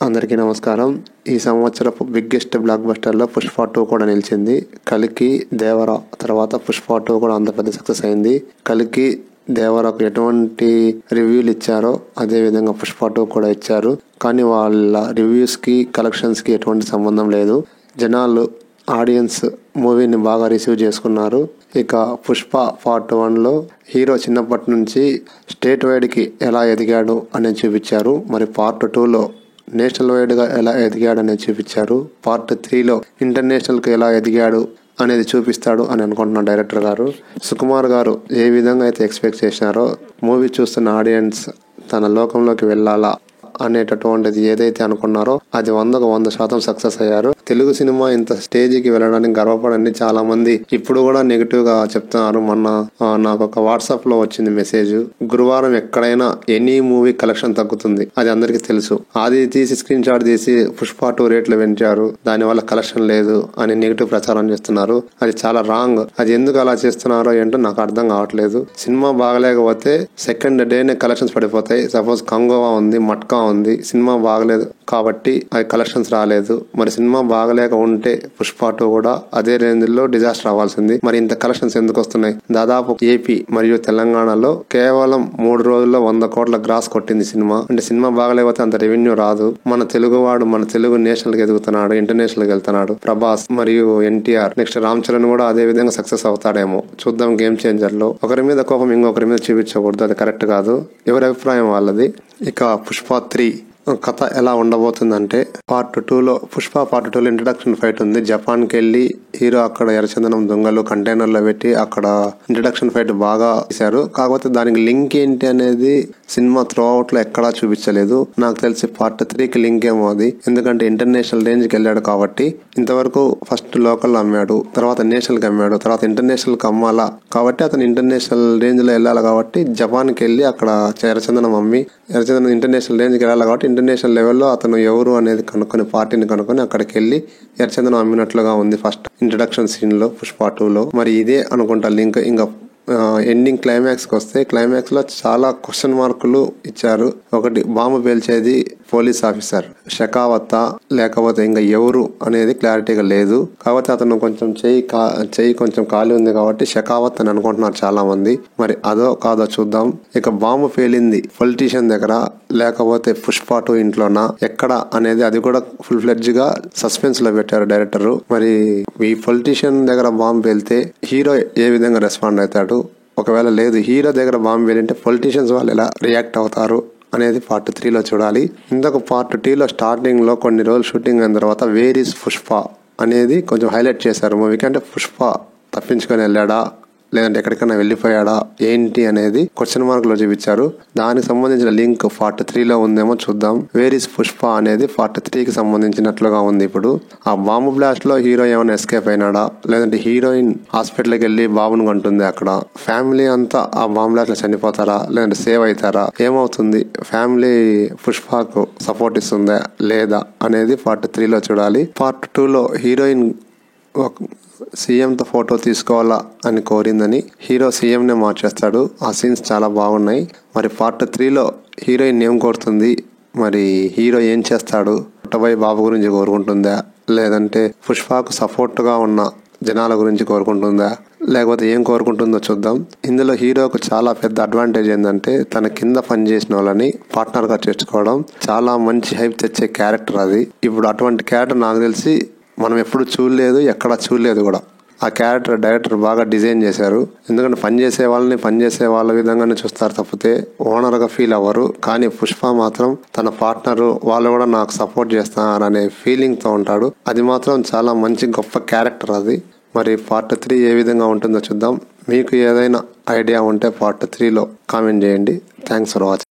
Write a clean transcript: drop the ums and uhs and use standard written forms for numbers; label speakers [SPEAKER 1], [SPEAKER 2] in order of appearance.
[SPEAKER 1] అందరికీ నమస్కారం. ఈ సంవత్సరపు బిగ్గెస్ట్ బ్లాక్ బస్టర్లో పుష్ప 2 కూడా నిలిచింది. కలికి దేవర తర్వాత పుష్ప 2 కూడా అంత పెద్ద సక్సెస్ అయింది. కలికి దేవరకు ఎటువంటి రివ్యూలు ఇచ్చారో అదే విధంగా పుష్ప 2 కూడా ఇచ్చారు. కానీ వాళ్ళ రివ్యూస్కి కలెక్షన్స్కి ఎటువంటి సంబంధం లేదు. జనాలు ఆడియన్స్ మూవీని బాగా రిసీవ్ చేసుకున్నారు. ఇక పుష్ప పార్ట్ 1లో హీరో చిన్నప్పటి నుంచి స్టేట్ వైడ్కి ఎలా ఎదిగాడు అనేది చూపించారు. మరి పార్ట్ 2లో నేషనల్ వైడ్గా ఎలా ఎదిగాడు అనేది చూపించారు. పార్ట్ 3లో ఇంటర్నేషనల్కి ఎలా ఎదిగాడు అనేది చూపిస్తాడు అని అనుకుంటున్నాను డైరెక్టర్ గారు. సుకుమార్ గారు ఏ విధంగా అయితే ఎక్స్పెక్ట్ చేసినారో మూవీ చూస్తున్న ఆడియన్స్ తన లోకంలోకి వెళ్ళాలా అనేటటువంటిది ఏదైతే అనుకున్నారో అది 100% సక్సెస్ అయ్యారు. తెలుగు సినిమా ఇంత స్టేజ్కి వెళ్ళడానికి గర్వపడండి. చాలా మంది ఇప్పుడు కూడా నెగిటివ్ గా చెప్తున్నారు. మొన్న నాకు ఒక వాట్సాప్ లో వచ్చింది మెసేజ్, గురువారం ఎక్కడైనా ఎనీ మూవీ కలెక్షన్ తగ్గుతుంది, అది అందరికి తెలుసు. అది తీసి స్క్రీన్ షాట్ తీసి పుష్ప 2 రేట్లు పెంచారు, దాని వల్ల కలెక్షన్ లేదు అని నెగిటివ్ ప్రచారం చేస్తున్నారు. అది చాలా రాంగ్. అది ఎందుకు అలా చేస్తున్నారో ఏంటో నాకు అర్థం కావట్లేదు. సినిమా బాగలేకపోతే సెకండ్ డేనే కలెక్షన్స్ పడిపోతాయి. సపోజ్ కంగోవా ఉంది, మట్కా ఉంది, సినిమా బాగలేదు కాబట్టి అది కలెక్షన్స్ రాలేదు. మరి సినిమా బాగలేక ఉంటే పుష్ప 2 కూడా అదే రేంజ్ లో డిజాస్టర్ అవ్వాల్సింది. మరి ఇంత కలెక్షన్స్ ఎందుకు వస్తున్నాయి? దాదాపు ఏపీ మరియు తెలంగాణలో కేవలం 3 రోజుల్లో 100 కోట్ల గ్రాస్ కొట్టింది సినిమా. అంటే సినిమా బాగలేకపోతే అంత రెవెన్యూ రాదు. మన తెలుగువాడు మన తెలుగు నేషనల్ కి ఎదుగుతున్నాడు, ఇంటర్నేషనల్ కి వెళ్తున్నాడు. ప్రభాస్ మరియు ఎన్టీఆర్, నెక్స్ట్ రామ్ చరణ్ కూడా అదే విధంగా సక్సెస్ అవుతాడేమో చూద్దాం. గేమ్ చేంజర్ లో ఒకరి మీద కోపం ఇంకొకరి మీద చూపించకూడదు, అది కరెక్ట్ కాదు. ఎవరి అభిప్రాయం వాళ్ళది. ఇక పుష్ప 3 కథ ఎలా ఉండబోతుందంటే పార్ట్ 2లో పుష్ప పార్ట్ 2లో ఇంట్రడక్షన్ ఫైట్ ఉంది. జపాన్కి వెళ్ళి హీరో అక్కడ ఎర్రచందనం దొంగలు కంటైనర్లో పెట్టి అక్కడ ఇంట్రడక్షన్ ఫైట్ బాగా చేశారు. కాకపోతే దానికి లింక్ ఏంటి అనేది సినిమా త్రూ అవుట్ లో ఎక్కడా చూపించలేదు. నాకు తెలిసి పార్ట్ 3కి లింక్ ఏమో అది. ఎందుకంటే ఇంటర్నేషనల్ రేంజ్కి వెళ్ళాడు కాబట్టి. ఇంతవరకు ఫస్ట్ లోకల్ అమ్మాడు, తర్వాత నేషనల్ కి అమ్మాడు, తర్వాత ఇంటర్నేషనల్ కి అమ్మాలా కాబట్టి అతను ఇంటర్నేషనల్ రేంజ్ లో వెళ్ళాలి కాబట్టి జపాన్కి వెళ్ళి అక్కడ ఎర్రచందనం అమ్మి ఎర్రచందనం ఇంటర్నేషనల్ రేంజ్కి వెళ్ళాలి కాబట్టి ఇంటర్నేషనల్ లెవెల్లో అతను ఎవరు అనేది కనుక్కొని పార్టీని కనుక్కొని అక్కడికి వెళ్ళి ఎర్రచందనం అమ్మినట్లుగా ఉంది ఫస్ట్ ఇంట్రడక్షన్ సీన్ లో పుష్ప 2లో. మరి ఇదే అనుకుంటా లింక్. ఇంకా ఎండింగ్ క్లైమాక్స్ కి వస్తే క్లైమాక్స్ లో చాలా క్వశ్చన్ మార్కులు ఇచ్చారు. ఒకటి, బాంబు పేల్చేది పోలీస్ ఆఫీసర్ షెకావత్ లేకపోతే ఇంకా ఎవరు అనేది క్లారిటీగా లేదు. కాబట్టి అతను కొంచెం చెయ్యి కొంచెం ఖాళీ ఉంది కాబట్టి షెకావత్ అని అనుకుంటున్నారు చాలా మంది. మరి అదో కాదో చూద్దాం. ఇక బాంబు పేలింది పొలిటీషియన్ దగ్గర లేకపోతే పుష్ప 2 ఇంట్లోనా ఎక్కడ అనేది అది కూడా ఫుల్ ఫ్లెడ్జ్ గా సస్పెన్స్ లో పెట్టారు డైరెక్టర్. మరి ఈ పొలిటీషియన్ దగ్గర బాంబు పేలితే హీరో ఏ విధంగా రెస్పాండ్ అవుతాడు? ఒకవేళ లేదు హీరో దగ్గర బాంబు పేలింటే పొలిటీషియన్స్ వాళ్ళు ఎలా రియాక్ట్ అవుతారు అనేది పార్ట్ 3లో చూడాలి. ఇంతకు పార్ట్ 2లో స్టార్టింగ్ లో కొన్ని రోజులు షూటింగ్ అయిన తర్వాత వేర్ ఈస్ పుష్ప అనేది కొంచెం హైలైట్ చేశారు మూవీకి. అంటే పుష్ప తప్పించుకొని వెళ్ళాడా లేదంటే ఎక్కడికైనా వెళ్ళిపోయాడా ఏంటి అనేది క్వశ్చన్ మార్క్ లో చూపించారు. దానికి సంబంధించిన లింక్ పార్ట్ 3లో ఉందేమో చూద్దాం. వేర్ ఇస్ పుష్ప అనేది పార్ట్ 3కి సంబంధించినట్లుగా ఉంది. ఇప్పుడు ఆ బాంబు బ్లాస్ట్ లో హీరో ఏమైనా ఎస్కేప్ అయినాడా లేదంటే హీరోయిన్ హాస్పిటల్కి వెళ్ళి బాబును కంటుంది, అక్కడ ఫ్యామిలీ అంతా ఆ బాంబు బ్లాస్ట్ లో చనిపోతారా లేదంటే సేవ్ అవుతారా, ఏమవుతుంది, ఫ్యామిలీ పుష్పకు సపోర్ట్ ఇస్తుందా లేదా అనేది పార్ట్ 3లో చూడాలి. పార్ట్ 2లో హీరోయిన్ సీఎంతో ఫోటో తీసుకోవాలా అని కోరిందని హీరో సీఎంనే మార్చేస్తాడు. ఆ సీన్స్ చాలా బాగున్నాయి. మరి పార్ట్ 3లో హీరోయిన్ ఏం కోరుతుంది, మరి హీరో ఏం చేస్తాడు? పుట్టబోయే బాబు గురించి కోరుకుంటుందా లేదంటే పుష్పకు సపోర్ట్ గా ఉన్న జనాల గురించి కోరుకుంటుందా లేకపోతే ఏం కోరుకుంటుందో చూద్దాం. ఇందులో హీరోకు చాలా పెద్ద అడ్వాంటేజ్ ఏంటంటే తన కింద పనిచేసిన వాళ్ళని పార్ట్నర్ గా చేర్చుకోవడం. చాలా మంచి హైప్ తెచ్చే క్యారెక్టర్ అది. ఇప్పుడు అటువంటి క్యారెక్టర్ నాకు తెలిసి మనం ఎప్పుడు చూడలేదు, ఎక్కడ చూడలేదు కూడా. ఆ క్యారెక్టర్ డైరెక్టర్ బాగా డిజైన్ చేశారు. ఎందుకంటే పనిచేసే వాళ్ళ విధంగానే చూస్తారు తప్పితే ఓనర్ గా ఫీల్ అవ్వరు. కానీ పుష్ప మాత్రం తన పార్ట్నర్ వాళ్ళు కూడా నాకు సపోర్ట్ చేస్తారనే ఫీలింగ్ తో ఉంటాడు. అది మాత్రం చాలా మంచి గొప్ప క్యారెక్టర్ అది. మరి పార్ట్ 3 ఏ విధంగా ఉంటుందో చూద్దాం. మీకు ఏదైనా ఐడియా ఉంటే పార్ట్ 3లో కామెంట్ చేయండి. Thanks for watching.